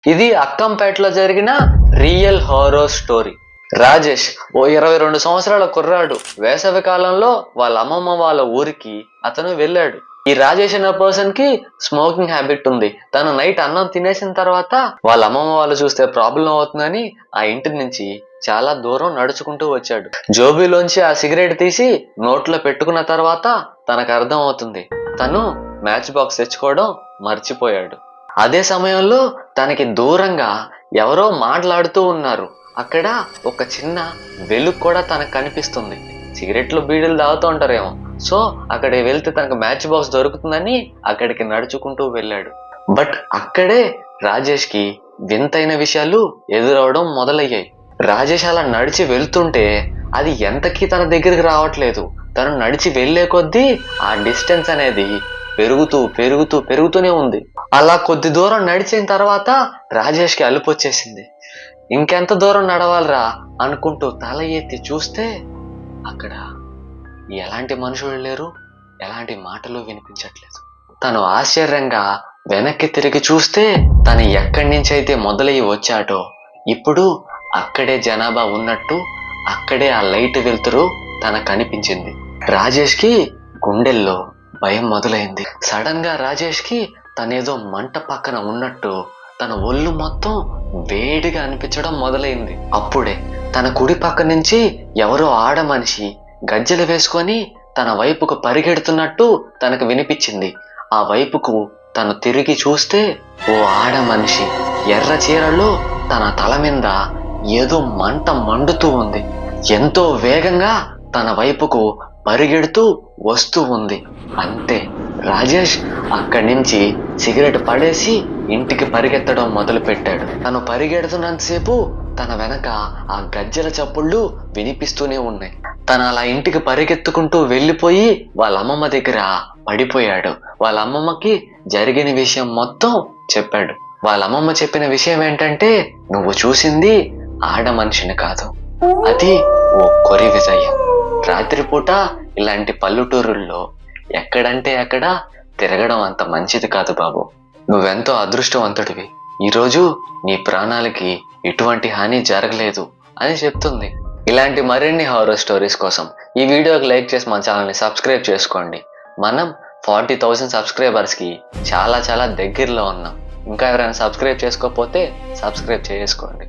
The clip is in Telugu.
ఇది అక్కంపేటలో జరిగిన రియల్ హారర్ స్టోరీ. రాజేష్ ఓ 22 సంవత్సరాల కుర్రాడు. వేసవి కాలంలో వాళ్ళ అమ్మమ్మ వాళ్ళ ఊరికి అతను వెళ్ళాడు. ఈ రాజేష్ అనే పర్సన్ కి స్మోకింగ్ హ్యాబిట్ ఉంది. తను నైట్ అన్నం తినేసిన తర్వాత వాళ్ళ అమ్మమ్మ వాళ్ళు చూస్తే ప్రాబ్లం అవుతుందని ఆ ఇంటి నుంచి చాలా దూరం నడుచుకుంటూ వచ్చాడు. జోబీలోంచి ఆ సిగరెట్ తీసి నోట్లో పెట్టుకున్న తర్వాత తనకు అర్థం అవుతుంది తను మ్యాచ్ బాక్స్ తెచ్చుకోవడం మర్చిపోయాడు. అదే సమయంలో తనకి దూరంగా ఎవరో మాట్లాడుతూ ఉన్నారు. అక్కడ ఒక చిన్న వెలుగు కూడా తనకు కనిపిస్తుంది. సిగరెట్లు బీడీలు తాగుతూ ఉంటారేమో. సో అక్కడికి వెళ్తే తనకు మ్యాచ్ బాక్స్ దొరుకుతుందని అక్కడికి నడుచుకుంటూ వెళ్ళాడు. బట్ అక్కడే రాజేష్ కి వింతైన విషయాలు ఎదురవడం మొదలయ్యాయి. రాజేష్ అలా నడిచి వెళ్తుంటే అది ఎంతకీ తన దగ్గరికి రావట్లేదు. తను నడిచి వెళ్లే కొద్దీ ఆ డిస్టెన్స్ అనేది పెరుగుతూనే ఉంది. అలా కొద్ది దూరం నడిచిన తర్వాత రాజేష్ కి అలుపు వచ్చేసింది. ఇంకెంత దూరం నడవాలరా అనుకుంటూ తల ఎత్తి చూస్తే అక్కడ ఎలాంటి మనుషులు లేరు, ఎలాంటి మాటలు వినిపించట్లేదు. తను ఆశ్చర్యంగా వెనక్కి తిరిగి చూస్తే తను ఎక్కడి నుంచి అయితే మొదలయ్యి వచ్చాటో ఇప్పుడు అక్కడే జనాభా ఉన్నట్టు అక్కడే ఆ లైట్ వెలుతురు తనకు కనిపించింది. రాజేష్ కి గుండెల్లో భయం మొదలైంది. సడన్ గా రాజేష్ కి తనేదో మంట పక్కన ఉన్నట్టు తన ఒళ్ళు మొత్తం వేడిగా అనిపించడం మొదలైంది. అప్పుడే తన కుడి పక్క నుంచి ఎవరో ఆడ మనిషి గజ్జెలు వేసుకొని తన వైపుకు పరిగెడుతున్నట్టు తనకు వినిపించింది. ఆ వైపుకు తను తిరిగి చూస్తే ఓ ఆడ మనిషి ఎర్ర చీరలో తన తల మీద ఏదో మంట మండుతూ ఉంది. ఎంతో వేగంగా తన వైపుకు పరిగెడుతూ వస్తూ ఉంది. అంతే, రాజేష్ అక్కడి నుంచి సిగరెట్ పడేసి ఇంటికి పరిగెత్తడం మొదలు పెట్టాడు. తను పరిగెడుతున్నంతసేపు తన వెనక ఆ గజ్జెల చప్పుళ్ళు వినిపిస్తూనే ఉన్నాయి. తను అలా ఇంటికి పరిగెత్తుకుంటూ వెళ్ళిపోయి వాళ్ళ అమ్మమ్మ దగ్గర పడిపోయాడు. వాళ్ళ అమ్మమ్మకి జరిగిన విషయం మొత్తం చెప్పాడు. వాళ్ళ అమ్మమ్మ చెప్పిన విషయం ఏంటంటే, నువ్వు చూసింది ఆడ మనిషిని కాదు, అది ఓ కొరి విజయం. రాత్రిపూట ఇలాంటి పల్లెటూరుల్లో ఎక్కడంటే అక్కడ తిరగడం అంత మంచిది కాదు బాబు. నువ్వెంతో అదృష్టవంతుడివి, ఈరోజు నీ ప్రాణాలకి ఎటువంటి హాని జరగలేదు అని చెప్తుంది. ఇలాంటి మరిన్ని హారర్ స్టోరీస్ కోసం ఈ వీడియోకి లైక్ చేసి మన ఛానల్ని సబ్స్క్రైబ్ చేసుకోండి. మనం 40,000 సబ్స్క్రైబర్స్కి చాలా దగ్గరలో ఉన్నాం. ఇంకా ఎవరైనా సబ్స్క్రైబ్ చేసుకోకపోతే సబ్స్క్రైబ్ చేసుకోండి.